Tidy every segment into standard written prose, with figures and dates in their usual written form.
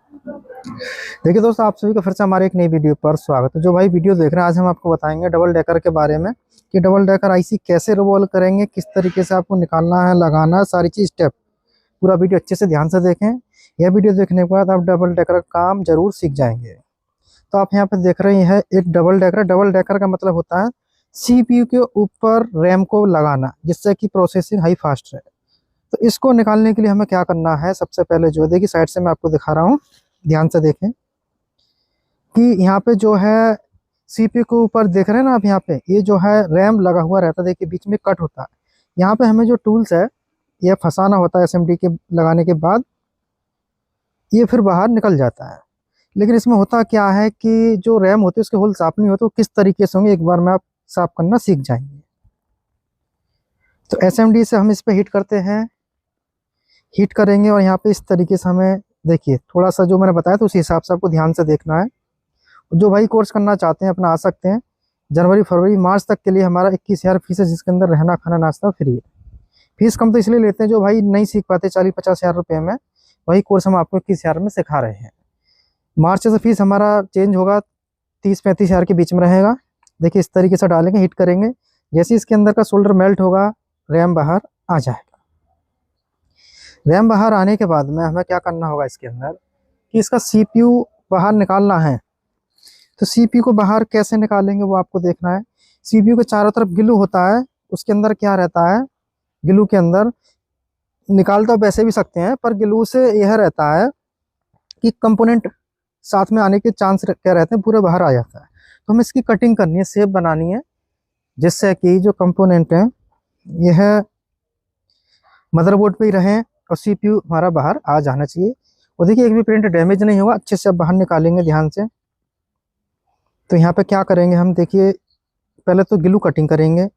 देखिए दोस्तों, आप सभी का फिर से हमारे एक नई वीडियो पर स्वागत है। जो भाई वीडियो देख रहे हैं, आज हम आपको बताएंगे डबल डेकर के बारे में कि डबल डेकर आईसी कैसे रिवॉल्व करेंगे, किस तरीके से आपको निकालना है, लगाना है, सारी चीज स्टेप। पूरा वीडियो अच्छे से ध्यान से देखें। यह वीडियो देखने के बाद आप डबल डेकर का काम जरूर सीख जाएंगे। तो आप यहाँ पे देख रहे हैं एक डबल डेकर। डबल डेकर का मतलब होता है सीपीयू के ऊपर रैम को लगाना, जिससे कि प्रोसेसिंग हाई फास्ट रहे। तो इसको निकालने के लिए हमें क्या करना है, सबसे पहले जो है, देखिए साइड से मैं आपको दिखा रहा हूँ, ध्यान से देखें कि यहाँ पे जो है सीपीयू के ऊपर देख रहे हैं ना आप, यहाँ पे ये जो है रैम लगा हुआ रहता है, देखिए बीच में कट होता है। यहाँ पे हमें जो टूल्स है ये फंसाना होता है एसएमडी के लगाने के बाद, ये फिर बाहर निकल जाता है। लेकिन इसमें होता क्या है कि जो रैम होती है उसके होल साफ नहीं होते, वो किस तरीके से होंगे एक बार में आप साफ करना सीख जाएंगे। तो एसएमडी से हम इस पे हीट करते हैं, हीट करेंगे और यहाँ पे इस तरीके से हमें देखिए थोड़ा सा जो मैंने बताया तो उस हिसाब से आपको ध्यान से देखना है। जो भाई कोर्स करना चाहते हैं अपना आ सकते हैं। जनवरी फरवरी मार्च तक के लिए हमारा 21,000 फीस है, जिसके अंदर रहना खाना नाश्ता फ्री है। फीस कम तो इसलिए लेते हैं जो भाई नहीं सीख पाते 40-50 हज़ार रुपये में, वही कोर्स हम आपको 21,000 में सिखा रहे हैं। मार्च से फीस हमारा चेंज होगा, 30-35 हज़ार के बीच में रहेगा। देखिए इस तरीके से डालेंगे, हिट करेंगे, जैसे इसके अंदर का सोल्डर मेल्ट होगा रैम बाहर आ जाएगा। रैम बाहर आने के बाद में हमें क्या करना होगा इसके अंदर कि इसका सीपीयू बाहर निकालना है। तो सीपीयू को बाहर कैसे निकालेंगे वो आपको देखना है। सीपीयू के चारों तरफ ग्लू होता है, उसके अंदर क्या रहता है, ग्लू के अंदर निकाल तो वैसे भी सकते हैं, पर ग्लू से यह रहता है कि कंपोनेंट साथ में आने के चांस क्या रहते हैं, पूरे बाहर आ जाता है। तो हमें इसकी कटिंग करनी है, शेप बनानी है, जिससे कि जो कंपोनेंट है यह मदरबोर्ड पे ही रहे और सीपीयू हमारा बाहर आ जाना चाहिए। और देखिए एक भी प्रिंट डैमेज नहीं होगा, अच्छे से आप बाहर निकालेंगे ध्यान से। तो यहाँ पे क्या करेंगे हम, देखिए पहले तो ग्लू कटिंग करेंगे।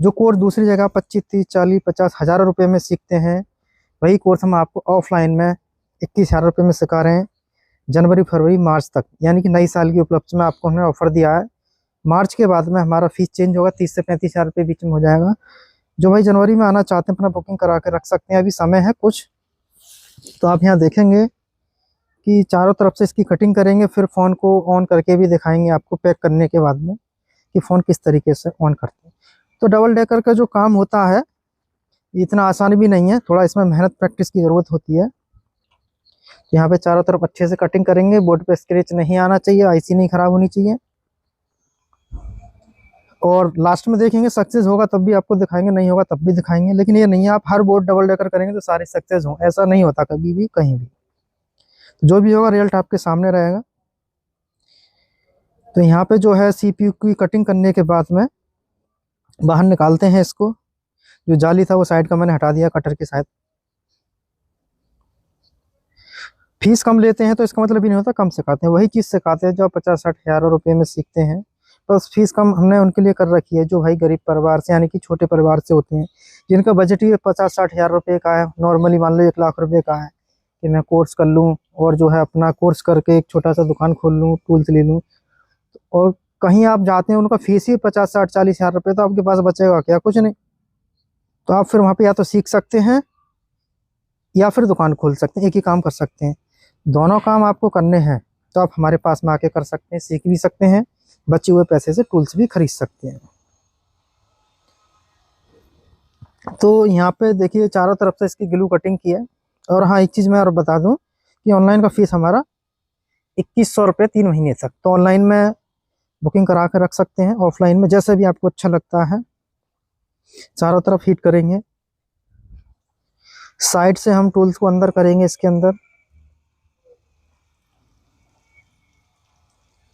जो कोर्स दूसरी जगह 25-30-40-50 हज़ार रुपये में सीखते हैं, वही कोर्स हम आपको ऑफलाइन में 21,000 रुपये में सिखा रहे हैं। जनवरी फरवरी मार्च तक, यानी कि नई साल के उपलक्ष्य में आपको हमने ऑफर दिया है। मार्च के बाद में हमारा फीस चेंज होगा, 30 से 35 हज़ार रुपये बीच में हो जाएगा। जो भाई जनवरी में आना चाहते हैं अपना बुकिंग करा के रख सकते हैं, अभी समय है कुछ। तो आप यहाँ देखेंगे कि चारों तरफ से इसकी कटिंग करेंगे, फिर फ़ोन को ऑन करके भी दिखाएंगे आपको पैक करने के बाद में कि फ़ोन किस तरीके से ऑन करते हैं। तो डबल डेकर का जो काम होता है इतना आसान भी नहीं है, थोड़ा इसमें मेहनत प्रैक्टिस की ज़रूरत होती है। यहाँ पे चारों तरफ अच्छे से कटिंग करेंगे, बोर्ड पे स्क्रैच नहीं आना चाहिए, आईसी नहीं खराब होनी चाहिए। और लास्ट में देखेंगे सक्सेस होगा तब भी आपको दिखाएंगे, नहीं होगा तब भी दिखाएंगे। लेकिन ये नहीं है आप हर बोर्ड डबल डेकर करेंगे तो सारे सक्सेस हों, ऐसा नहीं होता कभी भी कहीं भी। तो जो भी होगा रिजल्ट आपके सामने रहेगा। तो यहाँ पे जो है सीपीयू की कटिंग करने के बाद में बाहर निकालते हैं इसको। जो जाली था वो साइड का मैंने हटा दिया कटर के साथ। फीस कम लेते हैं तो इसका मतलब भी नहीं होता कम सिखाते हैं, वही चीज़ सिखाते हैं जो 50-60 हज़ार रुपये में सीखते हैं। बस फीस कम हमने उनके लिए कर रखी है जो भाई गरीब परिवार से, यानी कि छोटे परिवार से होते हैं, जिनका बजट ही 50-60 हज़ार रुपये का है। नॉर्मली मान लो 1 लाख रुपये का है कि मैं कोर्स कर लूँ और जो है अपना कोर्स करके एक छोटा सा दुकान खोल लूँ, टूल्स ले लूँ। और कहीं आप जाते हैं उनका फीस ही 50-60-40 हज़ार रुपये, तो आपके पास बचेगा क्या, कुछ नहीं। तो आप फिर वहाँ पे या तो सीख सकते हैं या फिर दुकान खोल सकते हैं, एक ही काम कर सकते हैं। दोनों काम आपको करने हैं तो आप हमारे पास में आके कर सकते हैं, सीख भी सकते हैं, बचे हुए पैसे से टूल्स भी खरीद सकते हैं। तो यहाँ पे देखिए चारों तरफ से इसकी ग्लू कटिंग की है। और हाँ, एक चीज़ मैं और बता दूँ कि ऑनलाइन का फीस हमारा 2100 रुपये 3 महीने तक। तो ऑनलाइन में बुकिंग करा के रख सकते हैं, ऑफलाइन में जैसे भी आपको अच्छा लगता है। चारों तरफ हीट करेंगे, साइड से हम टूल्स को अंदर करेंगे, इसके अंदर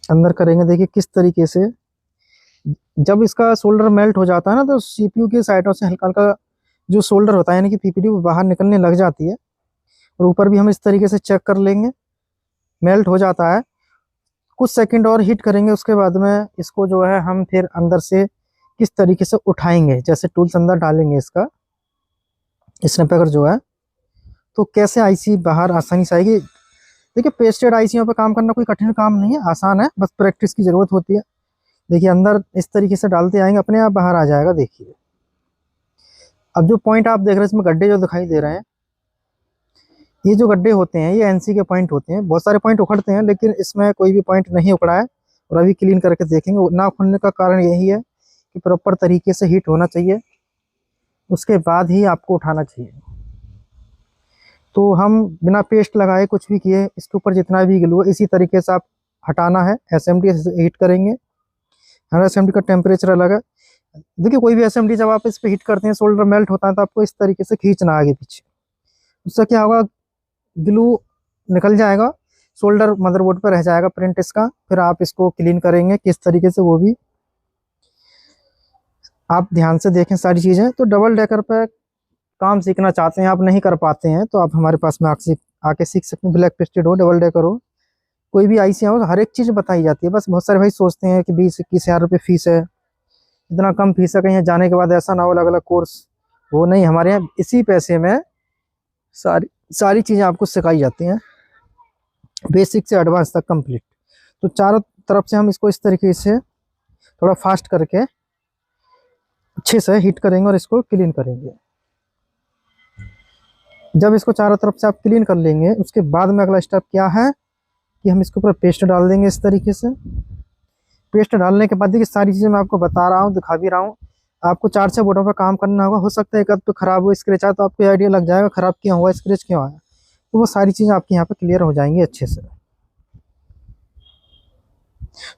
अंदर करेंगे। देखिए किस तरीके से जब इसका सोल्डर मेल्ट हो जाता है ना, तो सीपीयू की साइडों से हल्का हल्का जो सोल्डर होता है यानी कि पीपीडी वो बाहर निकलने लग जाती है। और ऊपर भी हम इस तरीके से चेक कर लेंगे, मेल्ट हो जाता है। कुछ सेकंड और हीट करेंगे, उसके बाद में इसको जो है हम फिर अंदर से किस तरीके से उठाएंगे, जैसे टूल्स अंदर डालेंगे इसका स्नैपर जो है, तो कैसे आईसी बाहर आसानी से आएगी। देखिए पेस्टेड आईसीयों पे काम करना कोई कठिन काम नहीं है, आसान है, बस प्रैक्टिस की जरूरत होती है। देखिए अंदर इस तरीके से डालते आएंगे, अपने आप बाहर आ जाएगा। देखिए अब जो पॉइंट आप देख रहे हैं इसमें गड्ढे जो दिखाई दे रहे हैं, ये जो गड्ढे होते हैं ये एनसी के पॉइंट होते हैं। बहुत सारे पॉइंट उखड़ते हैं लेकिन इसमें कोई भी पॉइंट नहीं उखड़ा है। और अभी क्लीन करके देखेंगे। ना उखड़ने का कारण यही है कि प्रॉपर तरीके से हीट होना चाहिए, उसके बाद ही आपको उठाना चाहिए। तो हम बिना पेस्ट लगाए कुछ भी किए, इसके ऊपर जितना भी ग्लू है इसी तरीके से आप हटाना है। एसएमडी हीट करेंगे। हर एसएमडी का टेम्परेचर अलग है। देखिए कोई भी एसएमडी जब आप इस पे हीट करते हैं, सोल्डर मेल्ट होता है, तो आपको इस तरीके से खींचना आगे पीछे। उससे क्या होगा, ग्लू निकल जाएगा, सोल्डर मदरबोर्ड पर रह जाएगा प्रिंट इसका। फिर आप इसको क्लीन करेंगे किस तरीके से, वो भी आप ध्यान से देखें सारी चीज़ें। तो डबल डेकर पे काम सीखना चाहते हैं, आप नहीं कर पाते हैं, तो आप हमारे पास में आके सीख सकते हैं। ब्लैक पिस्टेड हो, डबल डेकर हो, कोई भी आईसी हो, हर एक चीज़ बताई जाती है। बस बहुत सारे भाई सोचते हैं कि 20-21 हज़ार रुपये फीस है, इतना कम फीस है, कहीं जाने के बाद ऐसा ना हो अलग अलग कोर्स। वो नहीं, हमारे यहाँ इसी पैसे में सारी सारी चीज़ें आपको सिखाई जाती हैं, बेसिक से एडवांस तक कंप्लीट। तो चारों तरफ से हम इसको इस तरीके से थोड़ा फास्ट करके अच्छे से हीट करेंगे और इसको क्लीन करेंगे। जब इसको चारों तरफ से आप क्लीन कर लेंगे, उसके बाद में अगला स्टेप क्या है कि हम इसके ऊपर पेस्ट डाल देंगे इस तरीके से। पेस्ट डालने के बाद देखिए सारी चीज़ें मैं आपको बता रहा हूँ, दिखा भी रहा हूँ। आपको 4-6 बोर्डों पर काम करना होगा। हो सकता है एक आध पे खराब हो, स्क्रैच आया, तो आपको आइडिया लग जाएगा खराब क्यों हुआ, स्क्रैच क्यों आया। तो वो सारी चीज़ें आपकी यहाँ पे क्लियर हो जाएंगी अच्छे से।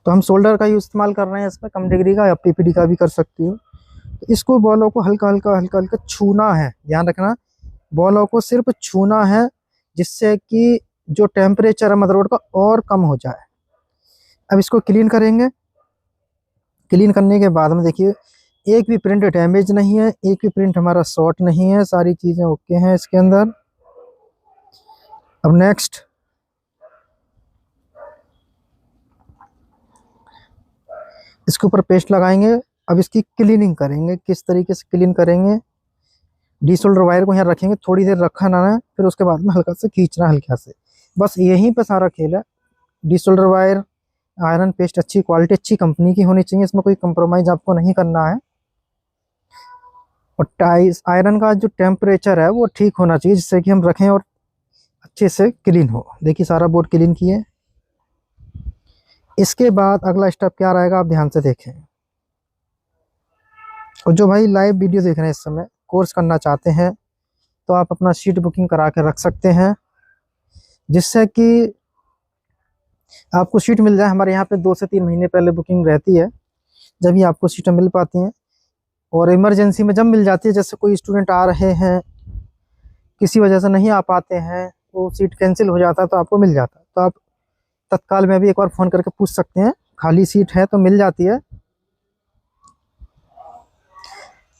तो हम सोल्डर का यूज इस्तेमाल कर रहे हैं इसमें, कम डिग्री का, या पीपीडी का भी कर सकती हो। तो इसको बॉलों को हल्का हल्का हल्का हल्का छूना है, ध्यान रखना, बॉलों को सिर्फ छूना है, जिससे कि जो टेम्परेचर है मदरबोर्ड का और कम हो जाए। अब इसको क्लीन करेंगे। क्लीन करने के बाद में देखिए एक भी प्रिंट डैमेज नहीं है, एक भी प्रिंट हमारा शॉर्ट नहीं है, सारी चीज़ें ओके हैं इसके अंदर। अब नेक्स्ट इसके ऊपर पेस्ट लगाएंगे। अब इसकी क्लीनिंग करेंगे। किस तरीके से क्लीन करेंगे, डीसोल्डर वायर को यहाँ रखेंगे, थोड़ी देर रखा ना है, फिर उसके बाद में हल्का से खींचना, हल्का से, बस यहीं पे सारा खेल है। डीसोल्डर वायर, आयरन पेस्ट अच्छी क्वालिटी, अच्छी कंपनी की होनी चाहिए, इसमें कोई कंप्रोमाइज आपको नहीं करना है। और टाइस आयरन का जो टेम्परेचर है वो ठीक होना चाहिए, जिससे कि हम रखें और अच्छे से क्लीन हो। देखिए सारा बोर्ड क्लीन किए। इसके बाद अगला स्टेप क्या रहेगा, आप ध्यान से देखें। और जो भाई लाइव वीडियो देख रहे हैं, इस समय कोर्स करना चाहते हैं, तो आप अपना सीट बुकिंग करा के रख सकते हैं, जिससे कि आपको सीट मिल जाए। हमारे यहाँ पे 2 से 3 महीने पहले बुकिंग रहती है, जब ही आपको सीटें मिल पाती हैं। और इमरजेंसी में जब मिल जाती है, जैसे कोई स्टूडेंट आ रहे हैं, किसी वजह से नहीं आ पाते हैं, वो सीट कैंसिल हो जाता है, तो आपको मिल जाता है। तो आप तत्काल में भी एक बार फ़ोन करके पूछ सकते हैं, खाली सीट है तो मिल जाती है।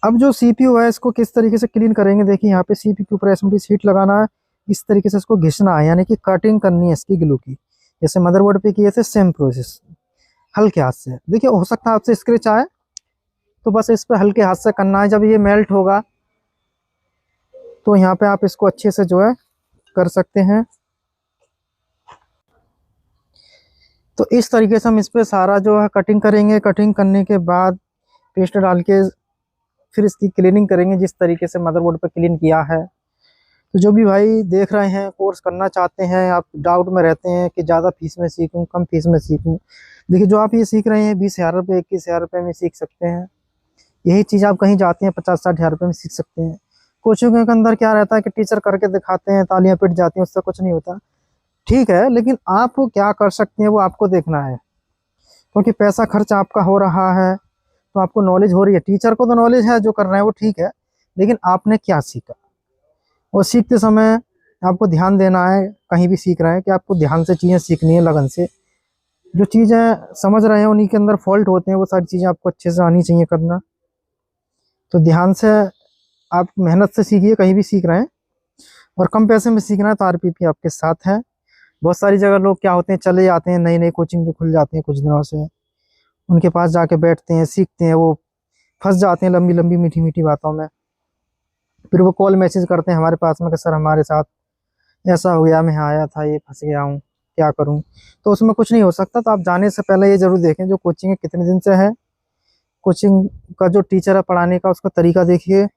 अब जो सीपीयू है इसको किस तरीके से क्लीन करेंगे, देखिए यहाँ पे सीपीयू के ऊपर एसएमडी सीट लगाना है, इस तरीके से इसको घिसना है, यानी कि कटिंग करनी है इसकी ग्लू की, जैसे मदरबोर्ड पे किए थे सेम प्रोसेस, हल्के हाथ से। देखिए हो सकता है आपसे स्क्रैच आए, तो बस इस पर हल्के हाथ से करना है। जब ये मेल्ट होगा तो यहाँ पे आप इसको अच्छे से जो है कर सकते हैं। तो इस तरीके से हम इस पे सारा जो है कटिंग करेंगे। कटिंग करने के बाद पेस्ट डाल के फिर इसकी क्लीनिंग करेंगे, जिस तरीके से मदरबोर्ड पे क्लीन किया है। तो जो भी भाई देख रहे हैं, कोर्स करना चाहते हैं, आप डाउट में रहते हैं कि ज़्यादा फीस में सीखूं, कम फीस में सीखूं, देखिए जो आप ये सीख रहे हैं 20,000 रुपये, 21,000 रुपये में सीख सकते हैं। यही चीज़ आप कहीं जाते हैं 50-60 हज़ार रुपये में सीख सकते हैं। कोचिंग के अंदर क्या रहता है कि टीचर करके दिखाते हैं, तालियां पिट जाती हैं, उससे कुछ नहीं होता। ठीक है, लेकिन आप क्या कर सकते हैं वो आपको देखना है, क्योंकि पैसा खर्च आपका हो रहा है, तो आपको नॉलेज हो रही है। टीचर को तो नॉलेज है, जो कर रहे हैं वो ठीक है, लेकिन आपने क्या सीखा। और सीखते समय आपको ध्यान देना है, कहीं भी सीख रहे हैं, कि आपको ध्यान से चीज़ें सीखनी है, लगन से। जो चीज़ें समझ रहे हैं उन्हीं के अंदर फॉल्ट होते हैं, वो सारी चीज़ें आपको अच्छे से आनी चाहिए करना। तो ध्यान से आप मेहनत से सीखिए, कहीं भी सीख रहे हैं। और कम पैसे में सीखना है तो आरपीपी आपके साथ है। बहुत सारी जगह लोग क्या होते हैं, चले जाते हैं, नई नई कोचिंग जो खुल जाती हैं कुछ दिनों से, उनके पास जाके बैठते हैं, सीखते हैं, वो फंस जाते हैं लंबी लंबी मीठी मीठी बातों में। फिर वो कॉल मैसेज करते हैं हमारे पास में कि सर हमारे साथ ऐसा हो गया, मैं आया था, ये फंस गया हूँ, क्या करूँ। तो उसमें कुछ नहीं हो सकता। तो आप जाने से पहले ये ज़रूर देखें जो कोचिंग है कितने दिन से है, कोचिंग का जो टीचर है पढ़ाने का उसका तरीका देखिए,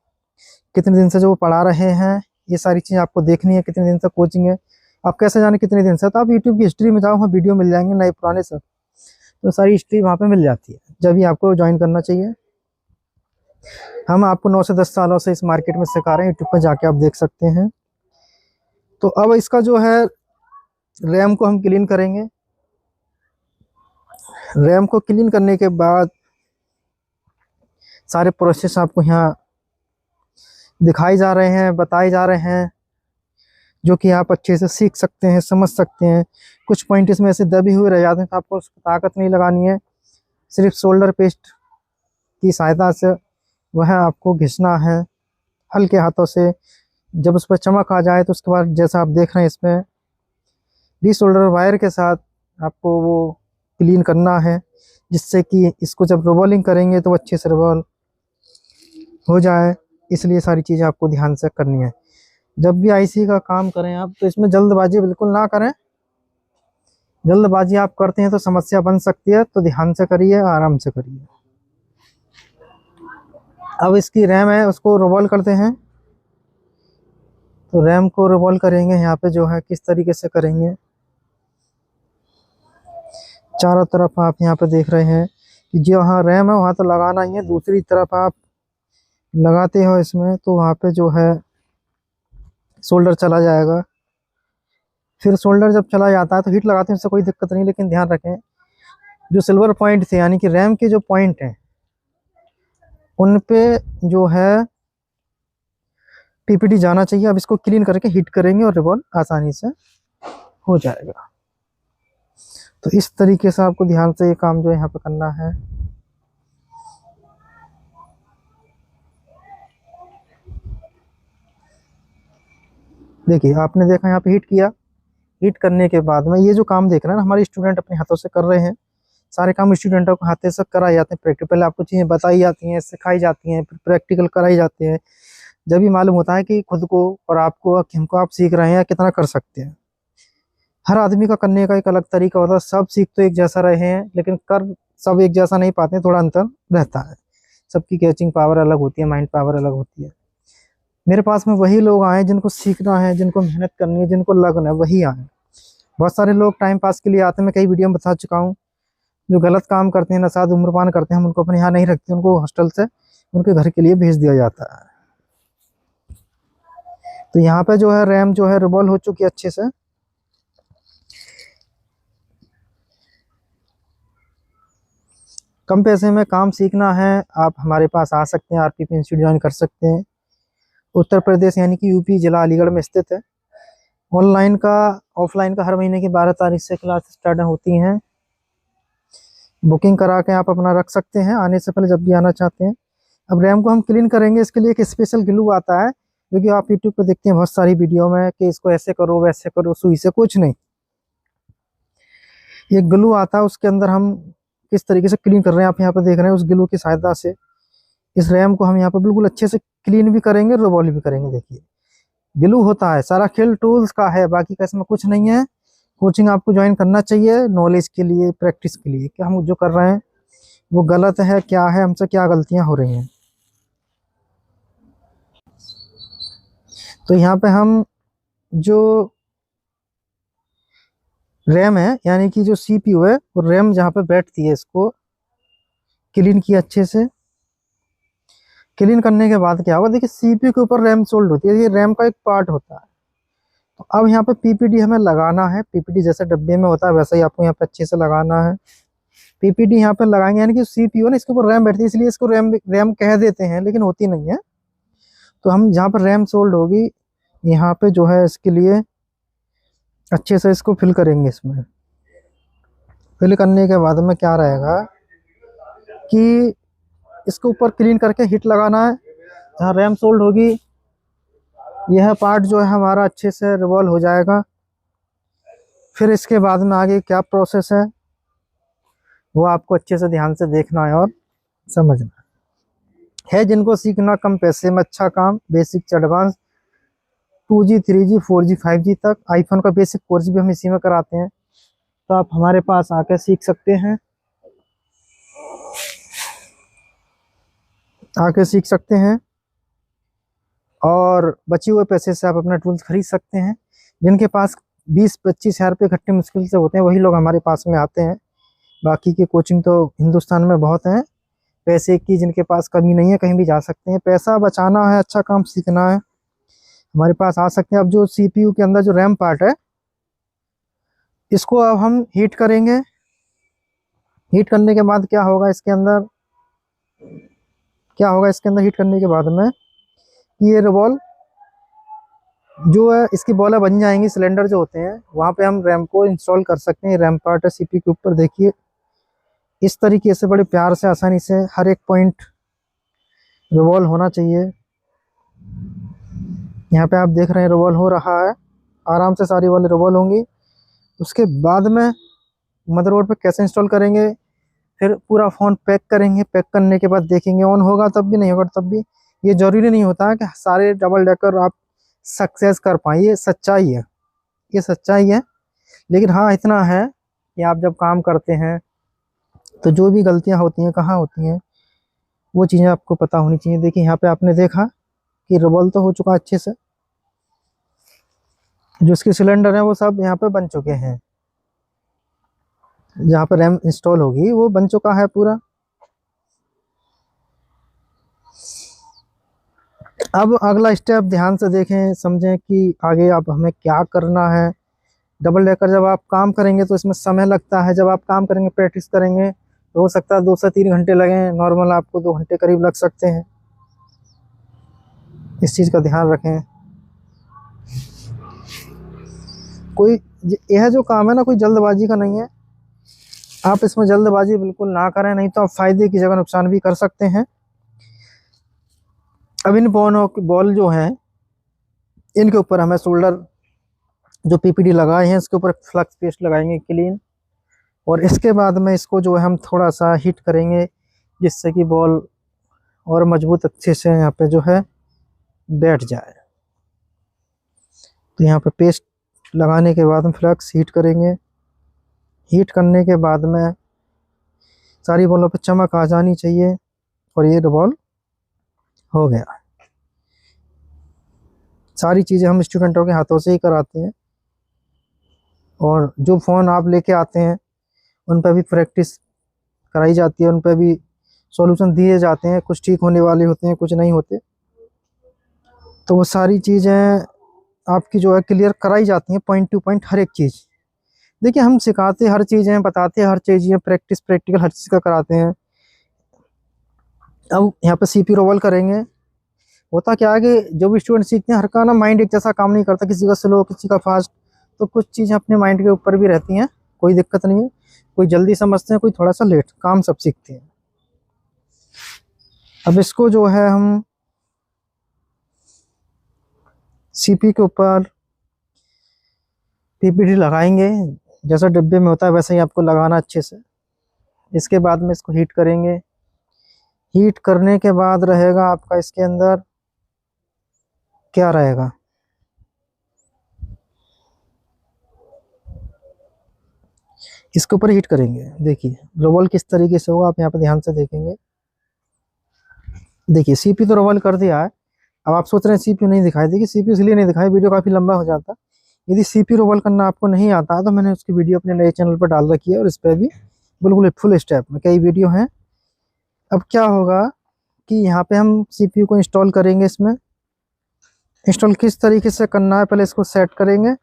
कितने दिन से जो वो पढ़ा रहे हैं, ये सारी चीज़ आपको देखनी है, कितने दिन तक कोचिंग है, आप कैसे जाने कितने दिन से। तो आप यूट्यूब की हिस्ट्री में जाओ, वहाँ वीडियो मिल जाएंगे नए पुराने सब, तो सारी हिस्ट्री वहाँ पे मिल जाती है। जब भी आपको ज्वाइन करना चाहिए। हम आपको 9 से 10 सालों से इस मार्केट में सिखा रहे हैं, यूट्यूब पर जाके आप देख सकते हैं। तो अब इसका जो है रैम को हम क्लीन करेंगे। रैम को क्लीन करने के बाद सारे प्रोसेस आपको यहाँ दिखाए जा रहे हैं, बताए जा रहे हैं, जो कि आप अच्छे से सीख सकते हैं, समझ सकते हैं। कुछ पॉइंट इसमें ऐसे दबे हुए रह जाते हैं, तो आपको उसको ताकत नहीं लगानी है, सिर्फ शोल्डर पेस्ट की सहायता से वह आपको घिसना है हल्के हाथों से। जब उस पर चमक आ जाए तो उसके बाद जैसा आप देख रहे हैं इसमें डी शोल्डर वायर के साथ आपको वो क्लीन करना है, जिससे कि इसको जब रोबोलिंग करेंगे तो अच्छे से रोबोल हो जाए। इसलिए सारी चीज़ें आपको ध्यान से करनी है। जब भी आईसी का काम करें आप, तो इसमें जल्दबाजी बिल्कुल ना करें। जल्दबाजी आप करते हैं तो समस्या बन सकती है, तो ध्यान से करिए, आराम से करिए। अब इसकी रैम है उसको रोबोल करते हैं। तो रैम को रोबोल करेंगे यहाँ पे जो है किस तरीके से करेंगे। चारों तरफ आप यहाँ पे देख रहे हैं कि जहाँ रैम है वहाँ तो लगाना ही है, दूसरी तरफ आप लगाते हो इसमें तो वहाँ पे जो है शोल्डर चला जाएगा। फिर शोल्डर जब चला जाता है तो हीट लगाते हैं, उससे कोई दिक्कत नहीं, लेकिन ध्यान रखें जो सिल्वर पॉइंट थे यानी कि रैम के जो पॉइंट हैं उन पे जो है पीपीटी जाना चाहिए। अब इसको क्लीन करके हीट करेंगे और रिवॉल्व आसानी से हो जाएगा। तो इस तरीके से आपको ध्यान से ये काम जो है यहाँ पे करना है। देखिए आपने देखा यहाँ पे हीट किया, हीट करने के बाद में ये जो काम देख रहे हैं ना हमारे स्टूडेंट अपने हाथों से कर रहे हैं। सारे काम स्टूडेंटों को हाथ से कराए जाते हैं। प्रैक्टिकल पहले आपको चीज़ें बताई जाती हैं, सिखाई जाती हैं, फिर प्रैक्टिकल कराई जाते हैं। जब भी मालूम होता है कि खुद को और आपको कि हमको आप सीख रहे हैं या कितना कर सकते हैं। हर आदमी का करने का एक अलग तरीका होता है। सब सीख तो एक जैसा रहे हैं, लेकिन कर सब एक जैसा नहीं पाते हैं, थोड़ा अंतर रहता है। सबकी कैचिंग पावर अलग होती है, माइंड पावर अलग होती है। मेरे पास में वही लोग आए जिनको सीखना है, जिनको मेहनत करनी है, जिनको लगन है, वही आए। बहुत सारे लोग टाइम पास के लिए आते हैं, मैं कई वीडियो में बता चुका हूँ। जो गलत काम करते हैं, नशा धूम्रपान करते हैं, हम उनको अपने यहाँ नहीं रखते, उनको हॉस्टल से उनके घर के लिए भेज दिया जाता है। तो यहाँ पे जो है रैम जो है रिवॉल्व हो चुकी है अच्छे से। कम पैसे में काम सीखना है, आप हमारे पास आ सकते हैं, आरपीपी इंस्टीट्यूट ज्वाइन कर सकते हैं। उत्तर प्रदेश यानी कि यूपी जिला अलीगढ़ में स्थित है। ऑनलाइन का ऑफलाइन का हर महीने की 12 तारीख से क्लास स्टार्ट होती हैं। बुकिंग करा के आप अपना रख सकते हैं आने से पहले, जब भी आना चाहते हैं। अब रैम को हम क्लीन करेंगे, इसके लिए एक स्पेशल ग्लू आता है, जो कि आप यूट्यूब पे देखते हैं बहुत सारी वीडियो में कि इसको ऐसे करो वैसे करो, सुई से कुछ नहीं। ये ग्लू आता है, उसके अंदर हम किस तरीके से क्लीन कर रहे हैं आप यहाँ पे देख रहे हैं। उस ग्लू की सहायता से इस रैम को हम यहाँ पे बिल्कुल अच्छे से क्लीन भी करेंगे, रोबोल भी करेंगे। देखिए ग्लू होता है, सारा खेल टूल्स का है, बाकी का इसमें कुछ नहीं है। कोचिंग आपको ज्वाइन करना चाहिए नॉलेज के लिए, प्रैक्टिस के लिए, कि हम जो कर रहे हैं वो गलत है क्या है, हमसे क्या गलतियां हो रही हैं। तो यहाँ पे हम जो रैम है यानी कि जो सीपीयू है, वो रैम जहाँ पे बैठती है इसको क्लीन किया अच्छे से। क्लीन करने के बाद क्या होगा, देखिए सीपीयू के ऊपर रैम सोल्ड होती है, ये रैम का एक पार्ट होता है। तो अब यहाँ पे पीपीडी हमें लगाना है। पीपीडी जैसे डब्बे में होता है वैसा ही आपको यहाँ पे अच्छे से लगाना है। पीपीडी यहाँ पे लगाएंगे, यानी कि सीपीयू ना इसके ऊपर रैम बैठती है, इसलिए इसको रैम रैम कह देते हैं, लेकिन होती नहीं है। तो हम जहाँ पर रैम सोल्ड होगी यहाँ पे जो है इसके लिए अच्छे से इसको फिल करेंगे। इसमें फिल करने के बाद में क्या रहेगा कि इसके ऊपर क्लीन करके हीट लगाना है। जहाँ रैम सोल्ड होगी यह पार्ट जो है हमारा अच्छे से रिवॉल्व हो जाएगा। फिर इसके बाद में आगे क्या प्रोसेस है वो आपको अच्छे से ध्यान से देखना है और समझना है। जिनको सीखना कम पैसे में अच्छा काम, बेसिक से advance, 2G 3G 4G 5G तक, आईफोन का बेसिक कोर्स भी हम इसी में कराते हैं। तो आप हमारे पास आके सीख सकते हैं, आके सीख सकते हैं। और बचे हुए पैसे से आप अपना टूल्स खरीद सकते हैं। जिनके पास 20-25 हज़ार रुपये इकट्ठे मुश्किल से होते हैं वही लोग हमारे पास में आते हैं। बाकी के कोचिंग तो हिंदुस्तान में बहुत हैं, पैसे की जिनके पास कमी नहीं है कहीं भी जा सकते हैं। पैसा बचाना है, अच्छा काम सीखना है, हमारे पास आ सकते हैं। अब जो CPU के अंदर जो रैम पार्ट है इसको अब हम हीट करेंगे। हीट करने के बाद क्या होगा इसके अंदर, हीट करने के बाद में ये बॉल जो है इसकी बॉलें बन जाएंगी। सिलेंडर जो होते हैं वहाँ पे हम रैम को इंस्टॉल कर सकते हैं। रैम पार्ट है CPU के ऊपर, देखिए इस तरीके से बड़े प्यार से आसानी से हर एक पॉइंट रिवॉल्व होना चाहिए। यहाँ पे आप देख रहे हैं रिवॉल्व हो रहा है, आराम से सारी बॉलें रिवॉल्व होंगी। उसके बाद में मदरबोर्ड पे कैसे इंस्टॉल करेंगे, फिर पूरा फ़ोन पैक करेंगे। पैक करने के बाद देखेंगे ऑन होगा तब भी, नहीं होगा तब भी। ये ज़रूरी नहीं होता है कि सारे डबल डेकर आप सक्सेस कर पाएँ, ये सच्चाई है, ये सच्चाई है। लेकिन हाँ इतना है कि आप जब काम करते हैं तो जो भी गलतियां होती हैं कहाँ होती हैं वो चीज़ें आपको पता होनी चाहिए। देखिए यहाँ पे आपने देखा कि रिवॉल्व तो हो चुका अच्छे से, जो इसके सिलेंडर हैं वो सब यहाँ पे बन चुके हैं। जहाँ पर रैम इंस्टॉल होगी वो बन चुका है पूरा। अब अगला स्टेप ध्यान से देखें, समझें कि आगे अब हमें क्या करना है। डबल डेकर जब आप काम करेंगे तो इसमें समय लगता है। जब आप काम करेंगे, प्रैक्टिस करेंगे तो हो सकता है 2 से 3 घंटे लगें, नॉर्मल आपको 2 घंटे करीब लग सकते हैं। इस चीज़ का ध्यान रखें। कोई यह जो काम है ना, कोई जल्दबाजी का नहीं है। आप इसमें जल्दबाजी बिल्कुल ना करें, नहीं तो आप फायदे की जगह नुकसान भी कर सकते हैं। अब इन बॉल जो हैं इनके ऊपर हमें शोल्डर जो PPD लगाए हैं इसके ऊपर फ्लक्स पेस्ट लगाएंगे क्लीन, और इसके बाद में इसको जो है हम थोड़ा सा हीट करेंगे जिससे कि बॉल और मजबूत अच्छे से यहाँ पे जो है बैठ जाए। तो यहाँ पे पेस्ट लगाने के बाद हम फ्लक्स हीट करेंगे। हीट करने के बाद में सारी बॉलों पे चमक आ जानी चाहिए और ये बॉल हो गया। सारी चीज़ें हम स्टूडेंटों के हाथों से ही कराते हैं, और जो फ़ोन आप लेके आते हैं उन पर भी प्रैक्टिस कराई जाती है, उन पर भी सॉल्यूशन दिए जाते हैं। कुछ ठीक होने वाले होते हैं, कुछ नहीं होते। तो वो सारी चीज़ें आपकी जो है क्लियर कराई जाती हैं, पॉइंट टू पॉइंट हर एक चीज़। देखिए हम सिखाते हर चीज़ हैं, बताते हर चीज़ हैं, प्रैक्टिकल हर चीज़ का कराते हैं। अब यहाँ पे CPU रोल करेंगे। होता क्या है कि जो भी स्टूडेंट सीखते हैं हर का ना माइंड एक जैसा काम नहीं करता, किसी का स्लो किसी का फास्ट। तो कुछ चीज़ें अपने माइंड के ऊपर भी रहती हैं, कोई दिक्कत नहीं है। कोई जल्दी समझते हैं, कोई थोड़ा सा लेट, काम सब सीखते हैं। अब इसको जो है हम CPU के ऊपर PPD लगाएंगे, जैसा डिब्बे में होता है वैसे ही आपको लगाना अच्छे से। इसके बाद में इसको हीट करेंगे। हीट करने के बाद रहेगा आपका इसके अंदर क्या रहेगा, इसके ऊपर हीट करेंगे। देखिए रोल किस तरीके से होगा, आप यहाँ पे ध्यान से देखेंगे। देखिए CPU तो रोल कर दिया है। अब आप सोच रहे हैं CPU नहीं दिखाई देगी, CPU इसलिए नहीं दिखाई, वीडियो काफ़ी लंबा हो जाता। यदि CPU रोल करना आपको नहीं आता तो मैंने उसकी वीडियो अपने नए चैनल पर डाल रखी है, और इस पर भी बिल्कुल फुल स्टेप में कई वीडियो हैं। अब क्या होगा कि यहाँ पे हम CPU को इंस्टॉल करेंगे। इसमें इंस्टॉल किस तरीके से करना है, पहले इसको सेट करेंगे,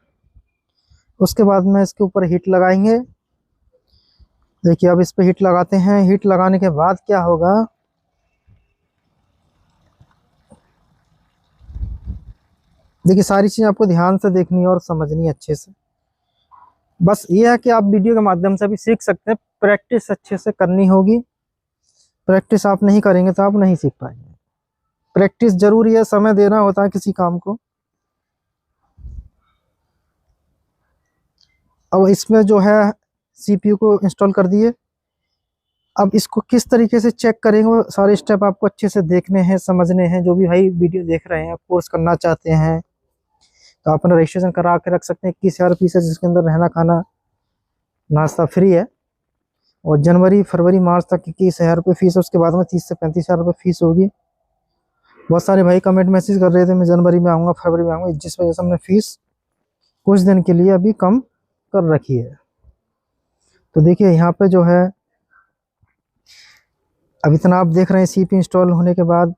उसके बाद में इसके ऊपर हीट लगाएंगे। देखिए अब इस पे हीट लगाते हैं। हीट लगाने के बाद क्या होगा, देखिए सारी चीज़ आपको ध्यान से देखनी है और समझनी है अच्छे से। बस ये है कि आप वीडियो के माध्यम से भी सीख सकते हैं, प्रैक्टिस अच्छे से करनी होगी। प्रैक्टिस आप नहीं करेंगे तो आप नहीं सीख पाएंगे। प्रैक्टिस जरूरी है, समय देना होता है किसी काम को। अब इसमें जो है CPU को इंस्टॉल कर दिए। अब इसको किस तरीके से चेक करेंगे वो सारे स्टेप आपको अच्छे से देखने हैं, समझने हैं। जो भी भाई वीडियो देख रहे हैं, कोर्स करना चाहते हैं तो आप अपना रजिस्ट्रेशन करा के रख सकते हैं। 21,000 फीस है जिसके अंदर रहना खाना नाश्ता फ्री है, और जनवरी फरवरी मार्च तक 21,000 रुपये फीस है। उसके बाद में 30 से 35,000 रुपये फीस होगी। बहुत सारे भाई कमेंट मैसेज कर रहे थे मैं जनवरी में आऊँगा, फरवरी में आऊँगा, जिस वजह से हमने फीस कुछ दिन के लिए अभी कम कर रखी है। तो देखिए यहाँ पे जो है अब इतना आप देख रहे हैं सीपी इंस्टॉल होने के बाद,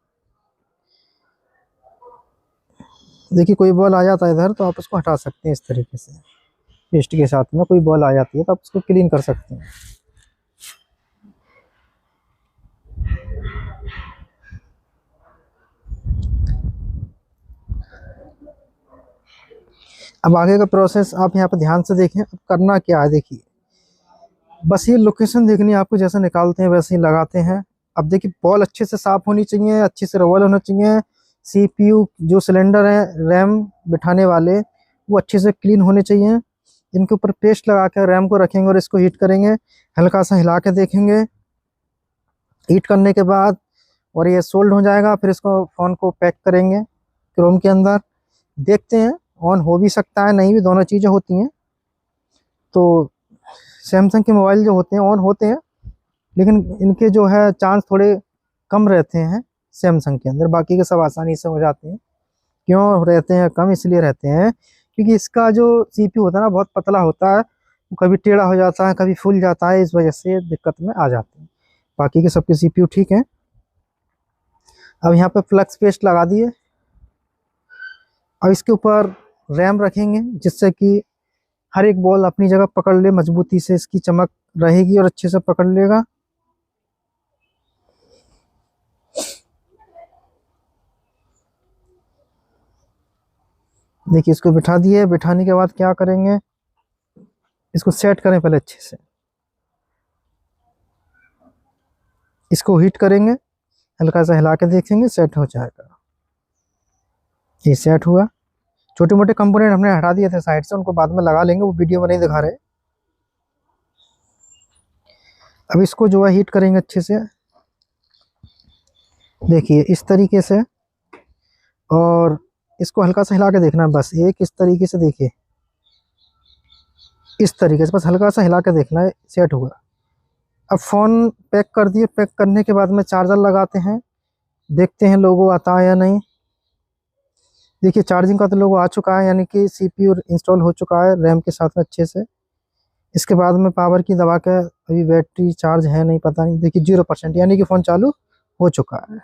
देखिए कोई बॉल आ जाता है इधर तो आप उसको हटा सकते हैं इस तरीके से, पेस्ट के साथ में कोई बॉल आ जाती है तो आप उसको क्लीन कर सकते हैं। अब आगे का प्रोसेस आप यहाँ पर ध्यान से देखें। अब करना क्या है, देखिए बस ये लोकेशन देखनी है आपको, जैसे निकालते हैं वैसे ही लगाते हैं। अब देखिए बॉल अच्छे से साफ होनी चाहिए, अच्छे से रोल होना चाहिए, सीपीयू जो सिलेंडर है रैम बिठाने वाले वो अच्छे से क्लीन होने चाहिए। इनके ऊपर पेस्ट लगा कर रैम को रखेंगे और इसको हीट करेंगे, हल्का सा हिला के देखेंगे। हीट करने के बाद और ये सोल्ड हो जाएगा, फिर इसको फ़ोन को पैक करेंगे क्रोम के अंदर, देखते हैं ऑन हो भी सकता है, नहीं भी, दोनों चीज़ें होती हैं। तो सैमसंग के मोबाइल जो होते हैं ऑन होते हैं, लेकिन इनके जो है चांस थोड़े कम रहते हैं सैमसंग के अंदर, बाकी के सब आसानी से हो जाते हैं। क्यों रहते हैं कम, इसलिए रहते हैं क्योंकि इसका जो सीपीयू होता है ना बहुत पतला होता है, वो कभी टेढ़ा हो जाता है, कभी फूल जाता है, इस वजह से दिक्कत में आ जाते हैं। बाकी के सबके सीपीयू ठीक हैं। अब यहाँ पे फ्लक्स पेस्ट लगा दिए। अब इसके ऊपर रैम रखेंगे जिससे कि हर एक बॉल अपनी जगह पकड़ ले, मजबूती से इसकी चमक रहेगी और अच्छे से पकड़ लेगा। देखिए इसको बिठा दिए, बिठाने के बाद क्या करेंगे, इसको सेट करें पहले अच्छे से, इसको हीट करेंगे, हल्का सा हिला के देखेंगे, सेट हो जाएगा। ये सेट हुआ। छोटे मोटे कंपोनेंट हमने हटा दिए थे साइड से, उनको बाद में लगा लेंगे, वो वीडियो में नहीं दिखा रहे। अब इसको जो है हीट करेंगे अच्छे से, देखिए इस तरीके से, और इसको हल्का सा हिला के देखना, बस एक इस तरीके से, देखिए इस तरीके से बस हल्का सा हिला के देखना है, सेट हुआ। अब फ़ोन पैक कर दिए, पैक करने के बाद में चार्जर लगाते हैं, देखते हैं लोगो आता है या नहीं। देखिए चार्जिंग का तो लोगो आ चुका है, यानी कि सीपीयू इंस्टॉल हो चुका है रैम के साथ में अच्छे से। इसके बाद में पावर की दबा के, अभी बैटरी चार्ज है नहीं, पता नहीं, देखिए 0% यानी कि फ़ोन चालू हो चुका है।